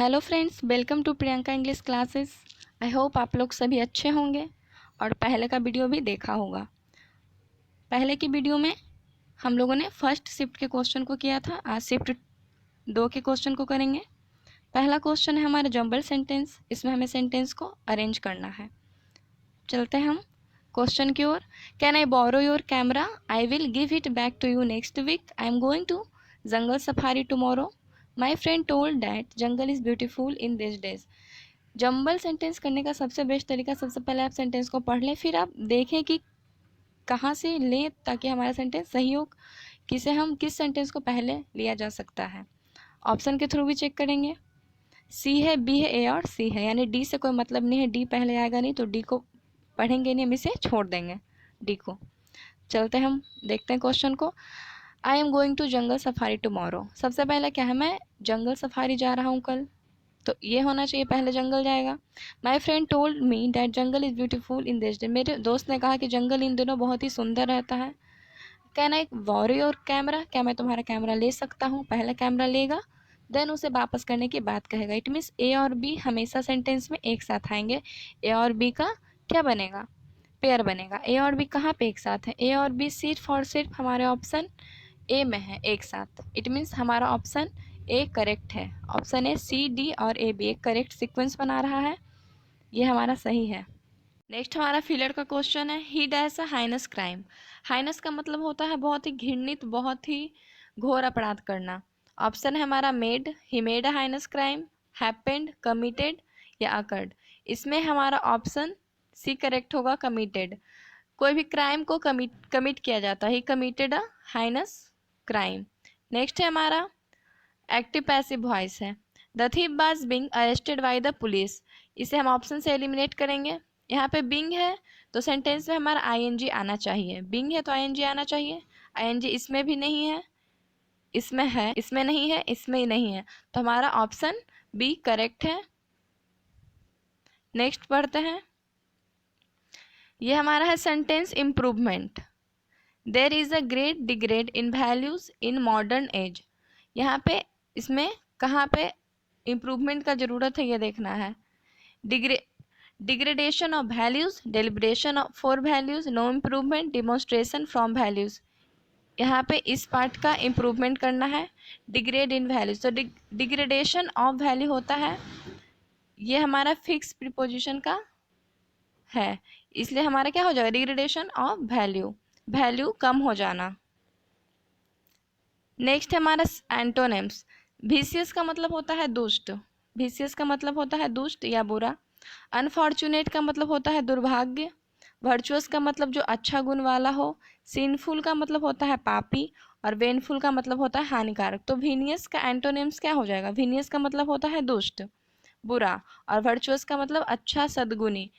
Hello friends, welcome to Priyanka English classes. I hope आप लोग सभी अच्छे होंगे और पहले का वीडियो भी देखा होगा। पहले की वीडियो में हम लोगों ने फर्स्ट शिफ्ट के क्वेश्चन को किया था। आज शिफ्ट 2 के क्वेश्चन को करेंगे। पहला क्वेश्चन है हमारा जंबल सेंटेंस। इसमें हमें सेंटेंस को अरेंज करना है। चलते हैं हम क्वेश्चन की ओर। Can I borrow your camera? I will give it back to you next week. I am going to jungle safari tomorrow. My friend told that jungle is beautiful in this days. Jumble sentence करने का सबसे best तरीका, सबसे पहले आप sentence को पढ़ लें, फिर आप देखें कि कहाँ से लें ताकि हमारा सेंटेंस सही हो, किसे हम किस सेंटेंस को पहले लिया जा सकता है। ऑप्शन के थ्रू भी चेक करेंगे। सी है, बी है, ए और सी है, यानी डी से कोई मतलब नहीं है। डी पहले आएगा नहीं तो डी को पढ़ेंगे नहीं, हम इसे छोड़ देंगे डी को। चलते हम देखते हैं क्वेश्चन को। I am going to jungle safari tomorrow. सबसे पहले क्या है, मैं जंगल सफारी जा रहा हूँ कल, तो ये होना चाहिए, पहले जंगल जाएगा। माई friend told me that jungle is beautiful in this day. मेरे दोस्त ने कहा कि जंगल इन दिनों बहुत ही सुंदर रहता है। Can I borrow your camera? क्या मैं तुम्हारा कैमरा ले सकता हूँ? पहले कैमरा लेगा, देन उसे वापस करने की बात कहेगा। इट मीन्स ए और बी हमेशा सेंटेंस में एक साथ आएंगे। ए और बी का क्या बनेगा? पेयर बनेगा। ए और बी कहाँ पे एक साथ है? ए और बी सिर्फ और सिर्फ हमारे ऑप्शन ए में है एक साथ। इट मीन्स हमारा ऑप्शन ए करेक्ट है। ऑप्शन ए, सी, डी और ए बी एक करेक्ट सीक्वेंस बना रहा है, ये हमारा सही है। नेक्स्ट हमारा फिलर का क्वेश्चन है। ही dash a heinous crime. Highness का मतलब होता है बहुत ही घृणित, बहुत ही घोर अपराध करना। ऑप्शन है हमारा made, he made a heinous crime, happened, committed या अकर्ड। इसमें हमारा ऑप्शन सी करेक्ट होगा, कमिटेड। कोई भी क्राइम को कमिट किया जाता है। He committed a heinous crime. Next है हमारा एक्टिव पैसिव वॉइस है। The thief was being arrested by the police. इसे हम ऑप्शन से एलिमिनेट करेंगे। यहाँ पे बीइंग है तो सेंटेंस में हमारा आईएनजी आना चाहिए। बीइंग है तो आईएनजी आना चाहिए। आईएनजी इसमें भी नहीं है, इसमें है, इसमें नहीं है, इसमें नहीं है, तो हमारा ऑप्शन बी करेक्ट है। नेक्स्ट पढ़ते हैं। ये हमारा है sentence improvement. There is a great degrade in values in modern age. यहाँ पे इसमें कहाँ पे इम्प्रूवमेंट का ज़रूरत है ये देखना है। Degradation of values, deliberation for values, no improvement, demonstration from values. यहाँ पे इस पार्ट का इम्प्रूवमेंट करना है। डिग्रेड इन वैल्यूज, तो डिग्रेडेशन ऑफ वैल्यू होता है, ये हमारा फिक्स प्रीपोजिशन का है, इसलिए हमारा क्या हो जाएगा, डिग्रेडेशन ऑफ वैल्यू, वैल्यू कम हो जाना। नेक्स्ट है हमारा एंटोनिम्स। विशियस का मतलब होता है दुष्ट, विशियस का मतलब होता है दुष्ट या बुरा। अनफॉर्चुनेट का मतलब होता है दुर्भाग्य। वर्चुअस का मतलब जो अच्छा गुण वाला हो। सिनफुल का मतलब होता है पापी। और वेनफुल का मतलब होता है हानिकारक। तो वीनियस का एंटोनिम्स क्या हो जाएगा? वीनियस का मतलब होता है दुष्ट, बुरा, और वर्चुअस का मतलब अच्छा, सद्गुणी।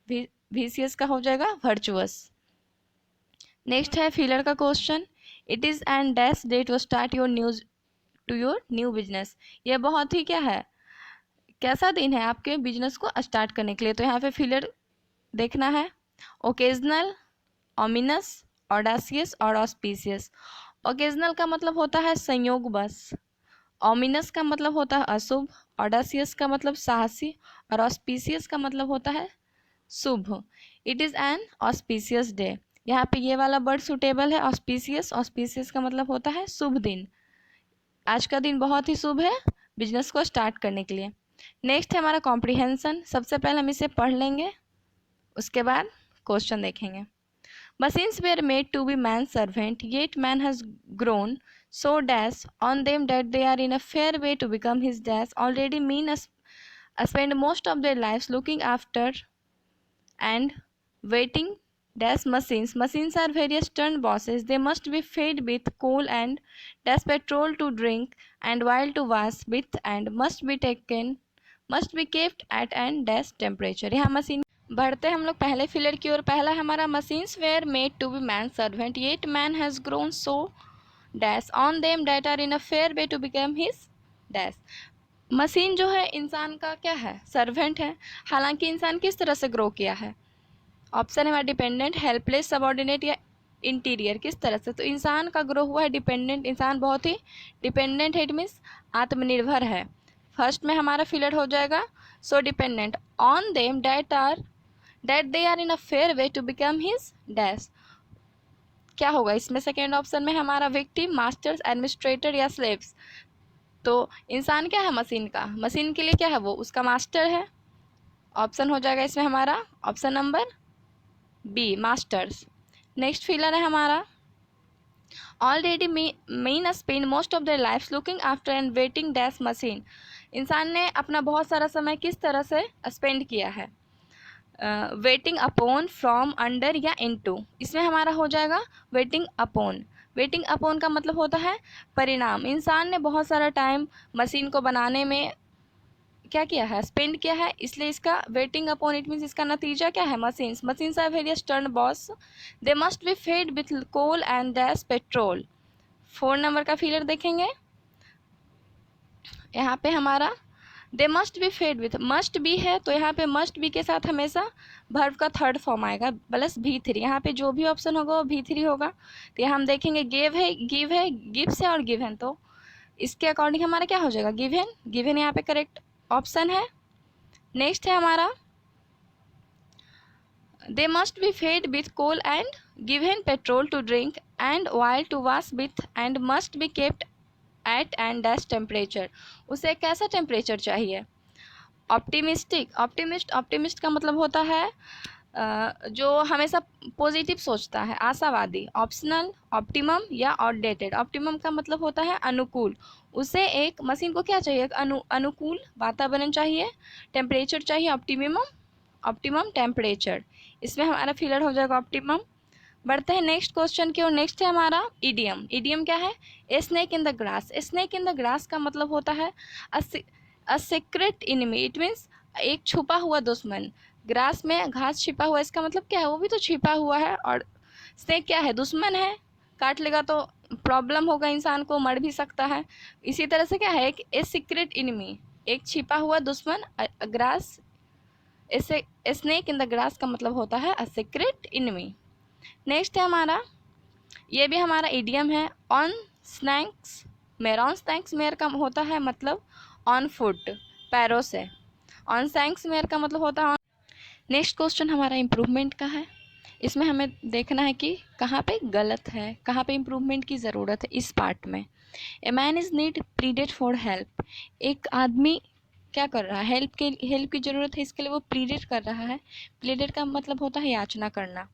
विशियस का हो जाएगा वर्चुअस। नेक्स्ट है फिलर का question. It is and dash day to start your new business. यह बहुत ही क्या है, कैसा दिन है आपके बिजनेस को स्टार्ट करने के लिए? तो यहाँ पे फिलर देखना है। ओकेजनल, ओमिनस, ऑडासियस और ऑस्पिशियस। ओकेजनल का मतलब होता है संयोग बस। ओमिनस का मतलब होता है अशुभ। ऑडासियस का मतलब साहसी। और ऑस्पिशियस का मतलब होता है शुभ। It is an auspicious day. यहाँ पे ये वाला वर्ड सुटेबल है, ऑस्पिशियस। ऑस्पिशियस का मतलब होता है शुभ दिन। आज का दिन बहुत ही शुभ है बिजनेस को स्टार्ट करने के लिए। नेक्स्ट है हमारा कॉम्प्रिहेंशन। सबसे पहले हम इसे पढ़ लेंगे, उसके बाद क्वेश्चन देखेंगे। Machines were made to be man servant, yet man has grown so dash on them that they are in a fair way to become his dash already mean spend most of their lives looking after and waiting dash machines. Machines are various stern bosses. They must be fed with coal and dash petrol to drink and oil to wash with and must be kept at and dash temperature. यहाँ machine बढ़ते हम लोग पहले filler की ओर। पहला हमारा machines were made to be man servant, yet man has grown so dash on them that are in a fair way to become his dash. Machine जो है इंसान का क्या है, सर्वेंट है। हालांकि इंसान किस तरह से ग्रो किया है? ऑप्शन है हमारा डिपेंडेंट, हेल्पलेस, सबॉर्डिनेट या इंटीरियर। किस तरह से? तो इंसान का ग्रो हुआ है डिपेंडेंट। इंसान बहुत ही डिपेंडेंट है, इट मीन्स आत्मनिर्भर है। फर्स्ट में हमारा फिलर हो जाएगा so dependent on them that they are in a fair way to become his dash. क्या होगा इसमें? सेकेंड ऑप्शन में हमारा विक्टिम, मास्टर्स, एडमिनिस्ट्रेटर या स्लेव्स। तो इंसान क्या है? मशीन का। मशीन के लिए क्या है? वो उसका मास्टर है। ऑप्शन हो जाएगा इसमें हमारा option number B, masters. Next filler है हमारा already mean spend most of their life looking after and waiting dash machine. इंसान ने अपना बहुत सारा समय किस तरह से स्पेंड किया है? वेटिंग अपॉन, फ्रॉम, अंडर या इनटू। इसमें हमारा हो जाएगा वेटिंग अपॉन। वेटिंग अपॉन का मतलब होता है परिणाम। इंसान ने बहुत सारा टाइम मशीन को बनाने में क्या किया है? स्पेंड किया है, इसलिए इसका वेटिंग अपॉन इट मीन्स इसका नतीजा क्या है? Machines. Machines are various turn boss, they must be fed with coal and dash petrol. 4 number का फिलर देखेंगे, यहाँ पे हमारा they must be fed with, must be है तो यहाँ पे मस्ट बी के साथ हमेशा वर्ब का थर्ड फॉर्म आएगा प्लस V3। यहाँ पे जो भी ऑप्शन होगा वो V3 होगा। तो यहाँ हम देखेंगे गिव है, गिव है, गिव्स है और गिवन, तो इसके अकॉर्डिंग हमारा क्या हो जाएगा? गिवन। गिवन यहाँ पे करेक्ट ऑप्शन है। नेक्स्ट है हमारा they must be fed with coal and given petrol to drink and oil to wash with and must be kept at and dash temperature. उसे कैसा टेम्परेचर चाहिए? ऑप्टिमिस्टिक, ऑप्टिमिस्ट का मतलब होता है जो हमेशा पॉजिटिव सोचता है, आशावादी। ऑप्शनल, ऑप्टिमम या आउटडेटेड। ऑप्टिमम का मतलब होता है अनुकूल। उसे एक मशीन को क्या चाहिए? अनुकूल वातावरण चाहिए, टेम्परेचर चाहिए ऑप्टिमम टेम्परेचर। इसमें हमारा फिलर हो जाएगा ऑप्टिमम। बढ़ते हैं नेक्स्ट क्वेश्चन की ओर। नेक्स्ट है हमारा इडियम। इडियम क्या है? A snake in the grass. Snake in the grass का मतलब होता है a secret enemy, it means एक छुपा हुआ दुश्मन। ग्रास में घास छिपा हुआ, इसका मतलब क्या है? वो भी तो छिपा हुआ है। और स्नेक क्या है? दुश्मन है, काट लेगा तो प्रॉब्लम होगा, इंसान को मर भी सकता है। इसी तरह से क्या है? एक ए सीक्रेट इनमी, एक छिपा हुआ दुश्मन। Grass, snake in the grass का मतलब होता है अ सीक्रेट इनमी। नेक्स्ट है हमारा, ये भी हमारा इडियम है, on snacks mayor. On snacks mayor का होता है मतलब ऑन फुट, पैरों से। ऑन स्नैक्स मेयर का मतलब होता है। नेक्स्ट क्वेश्चन हमारा इम्प्रूवमेंट का है। इसमें हमें देखना है कि कहाँ पे गलत है, कहाँ पे इम्प्रूवमेंट की ज़रूरत है इस पार्ट में। A man is need pleaded for help. एक आदमी क्या कर रहा है? हेल्प की ज़रूरत है, इसके लिए वो प्लीडेड कर रहा है। प्लीडेड का मतलब होता है याचना करना।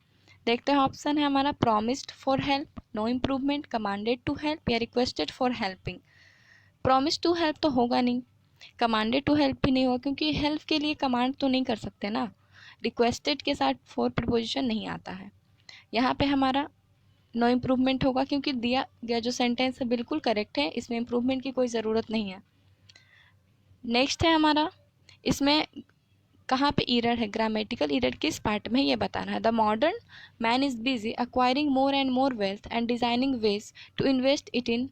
देखते हैं ऑप्शन है हमारा promised for help, no improvement, commanded to help या requested for helping. Promise to help तो होगा नहीं, कमांडेड टू हेल्प भी नहीं होगा, क्योंकि हेल्प के लिए कमांड तो नहीं कर सकते ना। रिक्वेस्टेड के साथ फॉर प्रपोजिशन नहीं आता है। यहाँ पे हमारा नो इम्प्रूवमेंट होगा, क्योंकि दिया गया जो सेंटेंस है बिल्कुल करेक्ट है, इसमें इम्प्रूवमेंट की कोई ज़रूरत नहीं है। नेक्स्ट है हमारा, इसमें कहाँ पे एरर है? ग्रामेटिकल एरर किस पार्ट में ये बताना है। The modern man is busy acquiring more and more wealth and designing ways to invest it in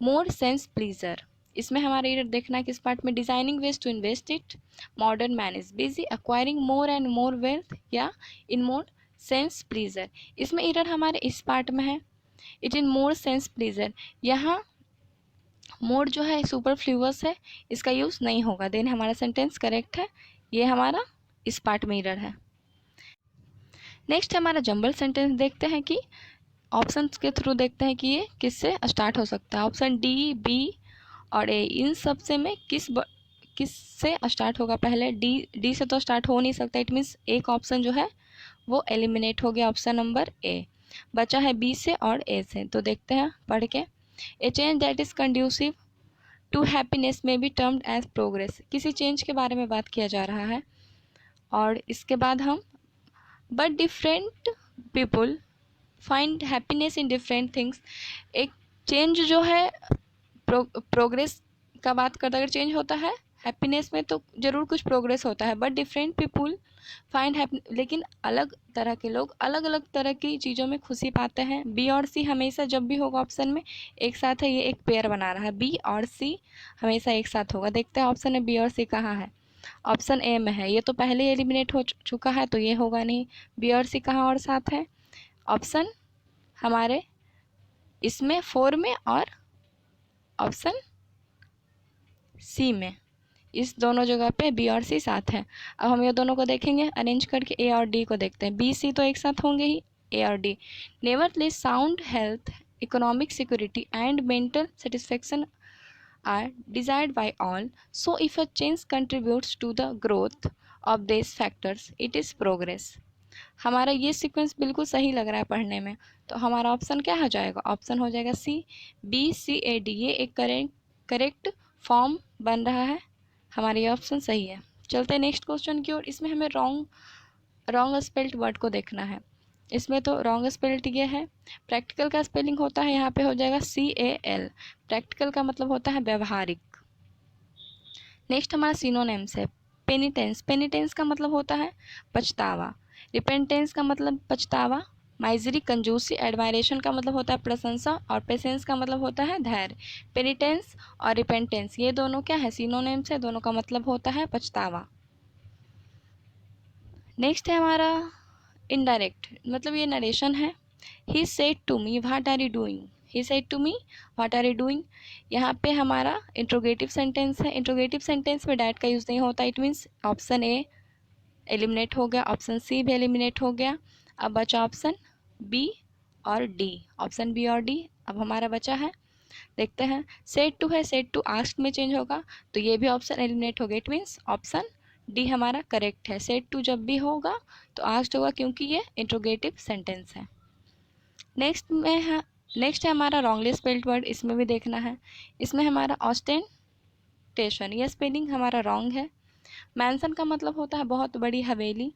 more sense pleasure. इसमें हमारा एरर देखना है किस पार्ट में? Designing ways to invest it, modern man is busy acquiring more and more wealth या in more sense pleasure. इसमें error हमारे इस पार्ट में है, it in more sense pleasure. यहाँ मोर जो है सुपरफ्लूअस है, इसका यूज़ नहीं होगा, देन हमारा सेंटेंस करेक्ट है। ये हमारा इस पार्ट में एरर है। नेक्स्ट हमारा जंबल सेंटेंस देखते हैं कि ऑप्शंस के थ्रू देखते हैं कि ये किससे स्टार्ट हो सकता है। ऑप्शन डी, बी और ए, इन सब से में किस से स्टार्ट होगा? पहले डी से तो स्टार्ट हो नहीं सकता, इट मीन्स एक ऑप्शन जो है वो एलिमिनेट हो गया, ऑप्शन नंबर ए। बचा है बी से और ए से, तो देखते हैं पढ़ के। A change that is conducive to happiness may be termed as progress. किसी चेंज के बारे में बात किया जा रहा है। और इसके बाद हम but different people find happiness in different things. एक चेंज जो है प्रोग्रेस का बात करता, अगर चेंज होता है हैप्पीनेस में तो ज़रूर कुछ प्रोग्रेस होता है। But different people find happy, लेकिन अलग तरह के लोग अलग अलग तरह की चीज़ों में खुशी पाते हैं। बी और सी हमेशा जब भी होगा ऑप्शन में एक साथ है, ये एक पेयर बना रहा है, बी और सी हमेशा एक साथ होगा। देखते हैं ऑप्शन में बी और सी कहाँ है। ऑप्शन ए में है, ये तो पहले ही एलिमिनेट हो चुका है तो ये होगा नहीं। बी और सी कहाँ और साथ है? ऑप्शन हमारे इसमें 4 में और ऑप्शन सी में। इस दोनों जगह पे बी और सी साथ है। अब हम ये दोनों को देखेंगे अरेंज करके, ए और डी को देखते हैं। बी सी तो एक साथ होंगे ही, ए और D. Nevertheless sound health, economic security and mental satisfaction are desired by all. So if a change contributes to the growth of these factors, it is progress. हमारा ये सीक्वेंस बिल्कुल सही लग रहा है पढ़ने में, तो हमारा ऑप्शन क्या हो जाएगा? ऑप्शन हो जाएगा सी, बी सी ए डी। ये एक करेक्ट फॉर्म बन रहा है, हमारा ये ऑप्शन सही है। चलते हैं नेक्स्ट क्वेश्चन की ओर। इसमें हमें रॉन्ग स्पेल्ड वर्ड को देखना है। इसमें तो रॉन्ग स्पेल्ड ये है। प्रैक्टिकल का स्पेलिंग होता है यहाँ पे हो जाएगा CAL। प्रैक्टिकल का मतलब होता है व्यवहारिक। नेक्स्ट हमारा सिनोनिम्स है। पेनिटेंस, पेनिटेंस का मतलब होता है पछतावा। रिपेंटेंस का मतलब पछतावा। माइजरी कंजूसी, एडमायरेशन का मतलब होता है प्रशंसा, और पेशेंस का मतलब होता है धैर्य। पेनिटेंस और रिपेंटेंस ये दोनों क्या है? सिनोनिम्स है, दोनों का मतलब होता है पछतावा। नेक्स्ट है हमारा इनडायरेक्ट, मतलब ये नरेशन है। He said to me what are you doing, he said to me what are you doing. यहाँ पे हमारा इंट्रोगेटिव सेंटेंस है। इंट्रोगेटिव सेंटेंस में डैट का यूज़ नहीं होता। It means option A eliminate हो गया, ऑप्शन सी भी एलिमिनेट हो गया। अब बचा ऑप्शन बी और डी, ऑप्शन बी और डी अब हमारा बचा है। देखते हैं, सेड टू है, सेड टू आस्क्ड में चेंज होगा, तो ये भी ऑप्शन एलिमिनेट हो गया। इट मीन्स ऑप्शन डी हमारा करेक्ट है। सेड टू जब भी होगा तो आस्क्ड होगा, क्योंकि ये इंट्रोगेटिव सेंटेंस है। नेक्स्ट है हमारा रॉन्गली स्पेल्ड वर्ड। इसमें भी देखना है। इसमें हमारा ऑस्टेंटेशन, यह स्पेलिंग हमारा रॉन्ग है। मैंसन का मतलब होता है बहुत बड़ी हवेली।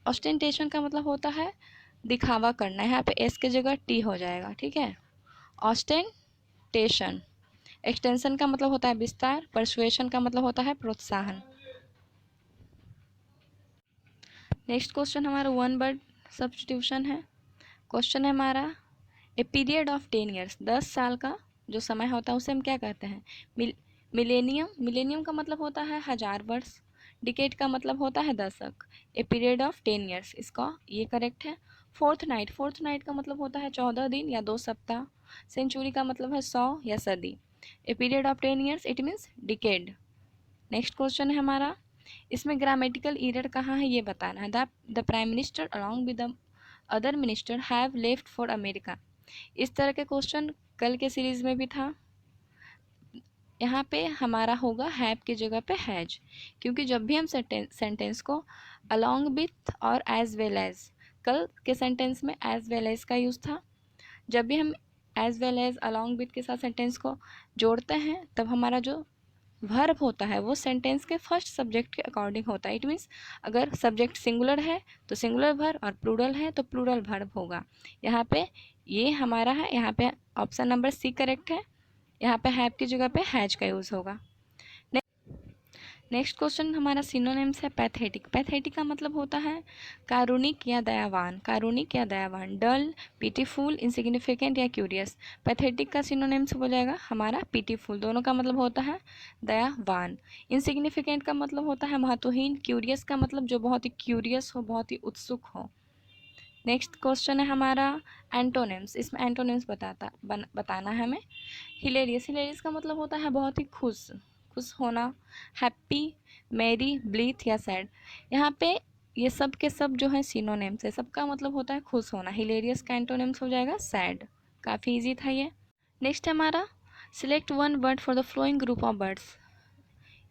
ऑस्टेंटेशन का मतलब होता है दिखावा करना। यहाँ पे एस की जगह टी हो जाएगा, ठीक है। ऑस्टेंटेशन। एक्सटेंशन का मतलब होता है विस्तार। परसुएशन का मतलब होता है प्रोत्साहन। नेक्स्ट क्वेश्चन हमारा वन वर्ड सब्स्टिट्यूशन है। क्वेश्चन है हमारा, ए पीरियड ऑफ 10 ईयर्स, 10 साल का जो समय होता है उसे हम क्या कहते हैं? मिलेनियम। मिलेनियम का मतलब होता है 1000 वर्ष। डिकेड का मतलब होता है दशक। ए पीरियड ऑफ 10 ईयर्स, इसका ये करेक्ट है। फोर्थ नाइट, फोर्थ नाइट का मतलब होता है 14 दिन या 2 सप्ताह। सेंचुरी का मतलब है 100 या सदी। A period of 10 years it means decade. Next question है हमारा, इसमें ग्रामेटिकल एरर कहाँ है ये बताना है। The prime minister along with the other minister have left for America. इस तरह के क्वेश्चन कल के सीरीज में भी था। यहाँ पे हमारा होगा हैव की जगह पे हैज, क्योंकि जब भी हम सेंटेंस को अलॉन्ग विथ और एज वेल एज, कल के सेंटेंस में एज वेल एज का यूज़ था। जब भी हम as well as along with के साथ सेंटेंस को जोड़ते हैं तब हमारा जो वर्ब होता है वो सेंटेंस के फर्स्ट सब्जेक्ट के अकॉर्डिंग होता है। इट मीन्स अगर सब्जेक्ट सिंगुलर है तो सिंगुलर वर्ब और प्लूरल है तो प्लूरल वर्ब होगा। यहाँ पे ये हमारा है, यहाँ पे ऑप्शन नंबर सी करेक्ट है। यहाँ पे हैव की जगह पे हैज का यूज़ होगा। नेक्स्ट क्वेश्चन हमारा सिनोनिम्स है पैथेटिक। पैथेटिक का मतलब होता है कारुणिक या दयावान। कारुणिक या दयावान। डल, पीटीफुल, इनसिग्निफिकेंट या क्यूरियस। पैथेटिक का सिनोनिम्स हो जाएगा हमारा पीटीफुल। दोनों का मतलब होता है दयावान। इनसिग्निफिकेंट का मतलब होता है महत्वहीन। क्यूरियस का मतलब जो बहुत ही क्यूरियस हो, बहुत ही उत्सुक हो। नेक्स्ट क्वेश्चन है हमारा एंटोनिम्स। इसमें एंटोनिम्स बताना है हमें। हिलेरियस, हिलेरियस का मतलब होता है बहुत ही खुश, खुश होना। हैप्पी, मैरी, ब्लीथ या सैड। यहाँ पे ये सब के सब जो है सिनोनिम्स है, सबका मतलब होता है खुश होना। हिलेरियस का एंटोनिम्स हो जाएगा सैड। काफ़ी इजी था ये। नेक्स्ट है हमारा select one word for the following group of birds.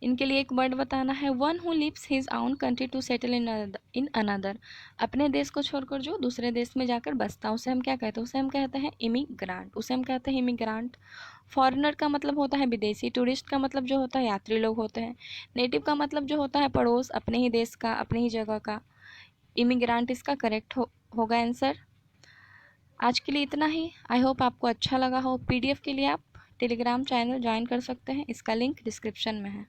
इनके लिए एक वर्ड बताना है। One who leaves his own country to settle in another. अपने देश को छोड़कर जो दूसरे देश में जाकर बसता, उसे हम क्या कहते हैं? उसे हम कहते हैं इमिग्रांट। उसे हम कहते हैं इमिग्रांट। फॉरेनर का मतलब होता है विदेशी। टूरिस्ट का मतलब जो होता है यात्री लोग होते हैं। नेटिव का मतलब जो होता है पड़ोस, अपने ही देश का, अपने ही जगह का। इमिग्रांट इसका करेक्ट होगा आंसर। आज के लिए इतना ही। आई होप आपको अच्छा लगा हो। PDF के लिए आप टेलीग्राम चैनल ज्वाइन कर सकते हैं, इसका लिंक डिस्क्रिप्शन में है।